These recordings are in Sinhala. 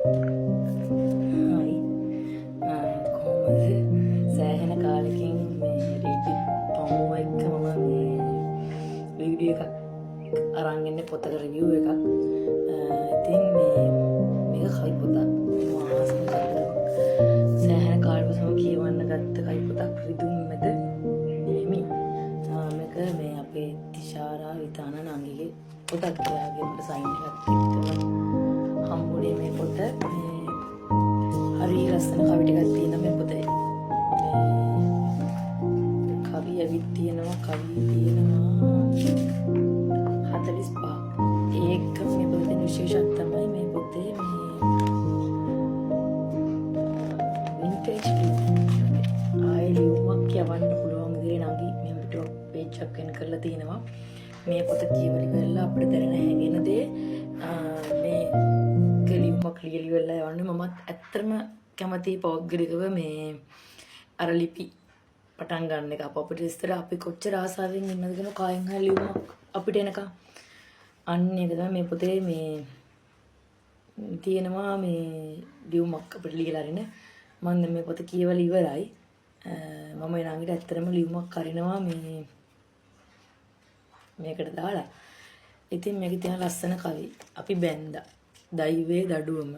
හයි කොහොමද සෑහෙන කාලෙකින් මේ රීපි පමුව එක්ක මම මේ වීඩියෝ එකක් අරන් ඉන්නේ පොතක රිවිව් එකක්. ඉතින් මේක කවි පොතක් මාසෙක සෑහෙන කාලෙක මම කියවන්න ගත්ත කවි පොතක් රිදුම් මැද නෙමෙයි. මේක මේ අපේ තිෂාරා විතාන නංගිගේ පොතක්. එයාගේ මට සයින් එකක් එක්කම හම්බුනේ මේ පොත. හරි ලස්සන කවි ටිකක් තියෙනවා මේ පොතේ. කවි ඇවිත් තියෙනවා, කවි තියෙනවා 45. ඒක මේ පොතේ විශේෂයක් තමයි මේ පොතේ මේ වින්ටේජ් ආයෙ ලියුමක් යවන්න පුළුවන් විදිහේ නංගි මේ පිටුවක් පේජ් එකක් වෙන කරලා තියෙනවා. මේ පොත කියවලි වෙලා අපිට දැනෙන හැඟෙන දේ මේ ලියුමක් ලියලා යවන්නේ. මමත් ඇත්තටම කැමති පෞද්ගලිකව මේ අර ලිපි පටන් ගන්න එක. අපිට ඉස්සර අපි කොච්චර ආසාවෙන් ඉන්නද කියන කායෙන් හරි ලියුමක් අපිට එනකම්. අන්න ඒක තමයි මේ පොතේ මේ තියෙනවා මේ ලියුමක් අපිට ලියලා අරින්න. මම දැන් මේ පොත කියවලා ඉවරයි. මම ඊළඟට ඇත්තටම ලියුමක් අරිනවා මේ මේකට දාලා. ඉතින් මේකේ තියෙන ලස්සන කවි. අපි බැන්දා දෛවයේ දඩුවම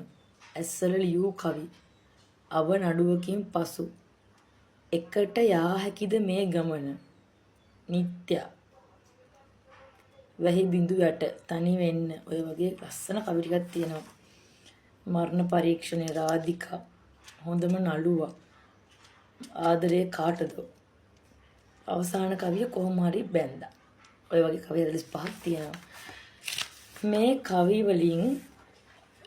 ඇස්සල ලියූ කවි අව නඩුවකින් පසු එකට යා හැකිද මේ ගමන නිත්‍ය වැහි බිඳු යට තනි වෙන්න. ඔය වගේ ලස්සන කවි ටිකක් තියෙනවා. මරණ පරීක්ෂණේ රාධිකා හොඳම නළුවා ආදරේ කාටද අවසාන කවිය කොහොම හරි බැන්දා. ඔය වගේ කවි 45ක් තියෙනවා. මේ කවි වලින්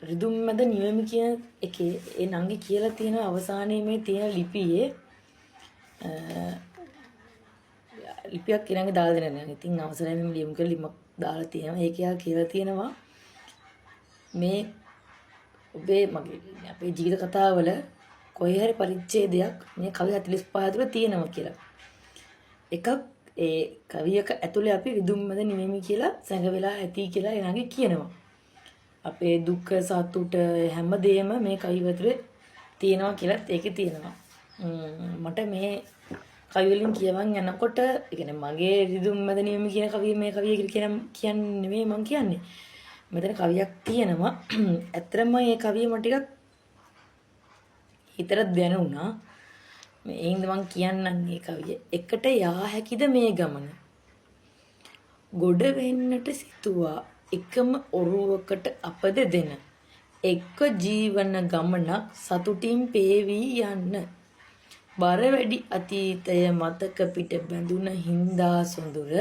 රිදුම් මැද නියම කියන එකේ ඒ නංගි කියලා තියෙන අවසානයේ මේ තියෙන ලිපියේ ලිපියක් ඊළඟ දාලා දෙනවා. ඉතින් අවසරයි මම ලියමු කියලා ලිපක් දාලා තියෙනවා. ඒක යා කියලා තියෙනවා මේ ඔබේ මගේ අපේ ජීවිත කතාවල කොහේ හරි පරිච්ඡේදයක් මේ කවි 45 ඇතුළේ තියෙනවා කියලා. එකක් ඒ කවියක ඇතුළේ අපි රිදුම් මැද නියම කියලා සැඟ වෙලා ඇති කියලා ඒ නංගි කියනවා. අපේ දුක සතුට හැමදේම මේ කවි ඇතුලේ තියෙනවා කියලා ඒකේ තියෙනවා. මට මේ කවි වලින් කියවන් යනකොට ඒ කියන්නේ මගේ රිදුම් මැද නියම කියන කවිය මේ කවිය කියන්නේ නෙමෙයි මම කියන්නේ. මෙතන කවියක් තියෙනවා. ඇත්තටම මේ කවිය මට ටිකක් හිතට දැනුණා. මේ හින්ද මම කියන්නම් මේ කවිය. එකට යා හැකිද මේ ගමන? ගොඩ වෙන්නට සිතුවා එකම ඔරුවකට අප දෙදෙන එක්ක ජීවන ගමනක් සතුටින් පේවී යන්න. බර වැඩි අතීතය මතක පිට බැඳුන හින්දා සොඳුර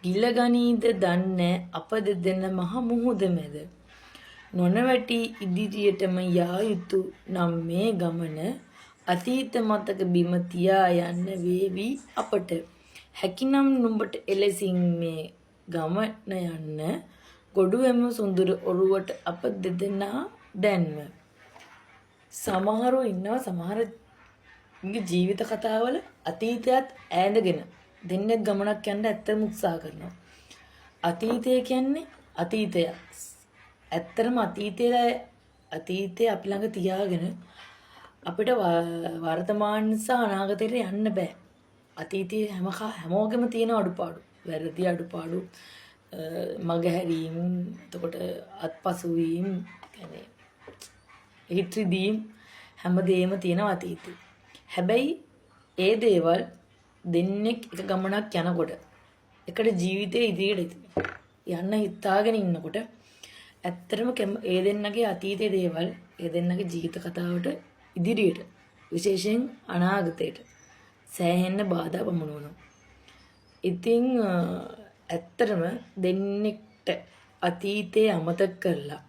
ගිලගනීද දන්නේ අප දෙදෙන මහ මුහුද මැද. නොනවැටි ඉදිරියටම යා යුතු නම් මේ ගමන අතීත මතක බිම තියා යන්න වේවි අපට. හැකිනම් නුඹට එලෙසින් මේ ගමන යන්න ගොඩුවෙම සුන්දර ඔරුවට අප දෙදෙනා දැන්ව. සමහරව ඉන්නවා සමහරගේ ජීවිත කතාවල අතීතයත් ඈඳගෙන දෙන්නෙක් ගමනක් යන්න ඇත්තම උත්සාහ කරනවා. අතීතය කියන්නේ අතීතය. ඇත්තටම අතීතය අපි ළඟ තියාගෙන අපිට වර්තමාන සහ අනාගතයට යන්න බෑ. අතීතයේ හැමෝගෙම තියෙන අඩුපාඩු, වැරදි අඩුපාඩු, මගහැරීම්, එතකොට අත්පසු වීම, කියන්නේ හිත්‍රිදීම් හැමදේම තියෙනවා අතීතේ. හැබැයි ඒ දේවල් දෙන්නෙක් එක ගමනක් යනකොට එකට ජීවිතේ ඉදිරියට යන්න හිතාගෙන ඉන්නකොට ඇත්තටම ඒ දෙන්නගේ අතීතයේ දේවල් ඒ දෙන්නගේ ජීවිත කතාවට ඉදිරියට විශේෂයෙන් අනාගතයට සෑහෙන්න බාධා පමුණුවනවා. ඉතින් ඇත්තටම දෙන්නෙක්ට අතීතයේ අමතක කරලා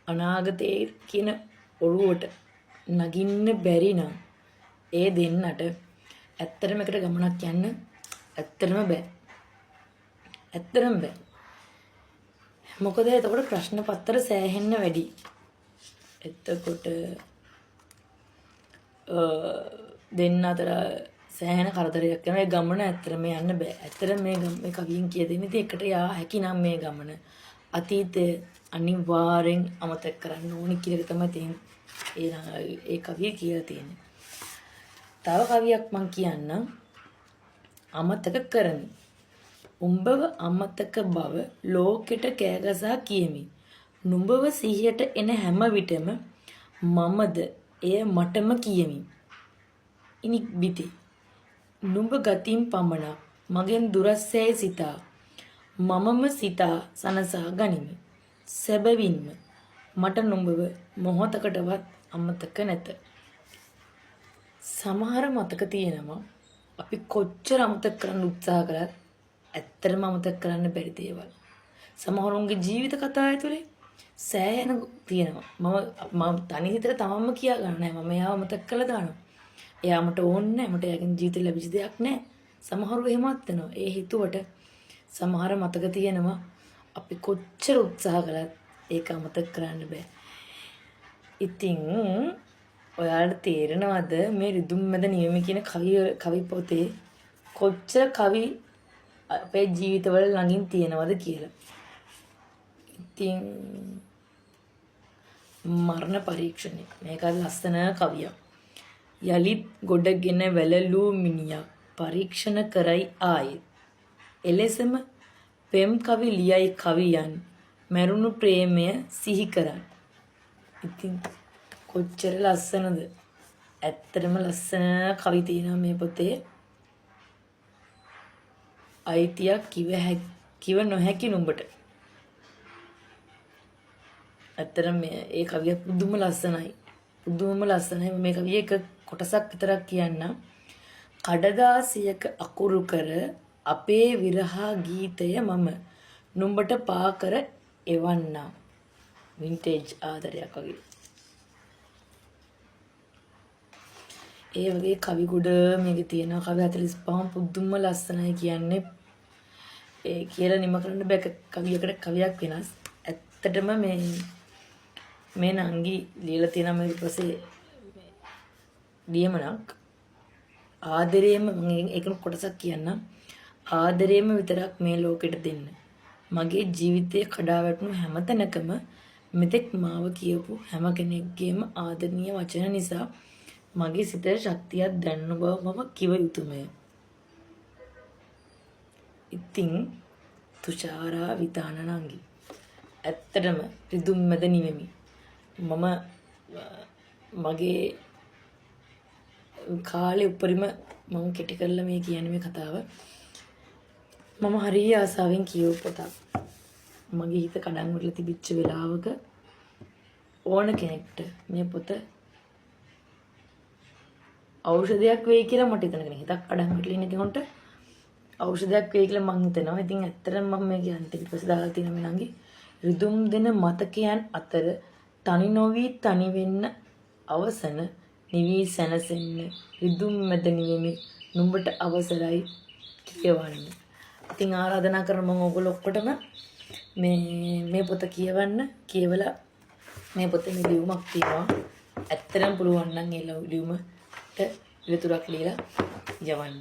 අනාගතයේ කියන ඔළුවට නගින්න බැරි නම් ඒ දෙන්නට ඇත්තටම එකට ගමනක් යන්න ඇත්තටම බෑ. ඇත්තටම බෑ. මොකද එතකොට ප්‍රශ්න පත්‍ර සෑහෙන්න වැඩි. එතකොට දෙන්න අතර සෑහෙන කරදරයක් යනවා. ඒ ගමන ඇත්තටම යන්න බෑ. ඇත්තටම මේ කවියෙන් කිය දෙන්නේ ඉතින් එකට යා හැකි නම් මේ ගමන අතීතය අනිවාර්යෙන් අමතක කරන්න ඕනි කියන එක තමයි ඒ කවිය කියලා තියෙන්නේ. තව කවියක් මං කියන්නම්. අමතක කරමි. උඹව අමතක බව ලෝකෙට කෑගසා කියමි. නුඹව සිහියට එන හැම විටම මමද එය මටම කියමි. ඉනික් බිති. නුඹ ගතින් පමණක් මගෙන් දුරස්සැයි සිතා මමම සිතා සනසා ගනිමි. සැබවින්ම මට නුඹව මොහොතකටවත් අමතක නැත. සමහර මතක තියෙනවා අපි කොච්චර අමතක කරන්න උත්සාහ කරත් ඇත්තටම අමතක කරන්න බැරි දේවල්. සමහරුන්ගේ ජීවිත කතා ඇතුලේ සෑහෙන තියෙනවා. මම තනි හිතට තමන්ම කියා ගන්න නෑ. මම එයාව මතක් කරලා දානවා. එයා මට ඕනේ නෑ. මට එයාගෙන් ජීවිතේ ලැබිච්ච දෙයක් නෑ. සමහරව එහෙමත් වෙනවා. ඒ හිතුවට සමහර මතක තියෙනවා අපි කොච්චර උත්සාහ කළත් ඒක අමතක කරන්න බෑ. ඉතින් ඔයාලට තේරෙනවද මේ රිදුම් මැද නියම කියන කවි පොතේ කොච්චර කවි අපේ ජීවිතවල ළඟින් තියෙනවද කියලා. ඉතින් මරණ පරීක්ෂණය මේක ලස්සන කවියක්. යලිත් ගොඩගෙන වැළලූ මිනියක් පරීක්ෂණ කරයි ආයෙත්. එලෙසම පෙම් කවි ලියයි කවියන් මරුණු ප්‍රේමය සිහි කරන්. ඉතින් කොච්චර ලස්සනද. ඇත්තටම ලස්සන කවි තියෙනවා මේ පොතේ. අයිතියක් කිව නොහැකි නුඹට. ඇත්තටම ඒ කවිය පුදුම ලස්සනයි. පුදුම ලස්සනයි. මේ කවිය එක කොටසක් විතරක් කියන්නම්. කඩදාසියක අකුරු කර අපේ විරහා ගීතය මම නුඹට පා කර එවන්නම්. වින්ටේජ් ආදරයක් වගේ. ඒ වගේ කවි ගොඩ මේකේ තියෙනවා. කවි 45ම පුදුම ලස්සනයි කියන්නේ. ඒ කියලා නිම කරන්න බෑ. කවියකට කවියක් වෙනස්. ඇත්තටම මේ නංගි ලියලා තියෙන මේ ඊපස්සේ ලියමනක් ආදරේම මම ඒක කොටසක් කියන්නම්. ආදරේම විතරක් මේ ලෝකෙට දෙන්න. මගේ ජීවිතේ කඩා වැටුණු හැම තැනකම මෙතෙක් මාව කියපු හැම කෙනෙක්ගේම ආදරණීය වචන නිසා මගේ සිතේ ශක්තියක් දැනුන බව මම කිව යුතුමය. ඉතින් තුෂාරා විතානනංගි ඇත්තටම රිදුම් මැද නිවෙමි. මම මගේ කාලේ උපරිම මම කෙටි කරලා මේ කියන්නේ මේ කතාව. මම හරිය ආසාවෙන් කියවපු පොතක්. මගේ හිත කඩන් වල තිබිච්ච වෙලාවක ඕන කෙනෙක්ට මේ පොත ඖෂධයක් වෙයි කියලා මට හිතනගෙන හිතක් කඩන් වල ඉන්න කෙනෙකුට ඖෂධයක් වෙයි කියලා මං හිතනවා. ඉතින් ඇත්තටම මම මේ කියන්නේ ඊපස්සේ දාලා තියෙන මේ නංගි රිදුම් දෙන මතකයන් අතර තනි නොවි තනි වෙන්න අවසන නිවි සැනසෙන්න රිදුම් මැද නිවෙමි නුඹට අවසරයි කියවන්න. ඉතින් ආරාධනා කරන මම ඔයගොල්ලෝ ඔක්කොටම මේ පොත කියවන්න. කියවලා මේ පොතේ මේ ලියුමක් තියෙනවා. ඇත්තටම පුළුවන් නම් ඒ ලියුමට විතරක් ලියලා යවන්න.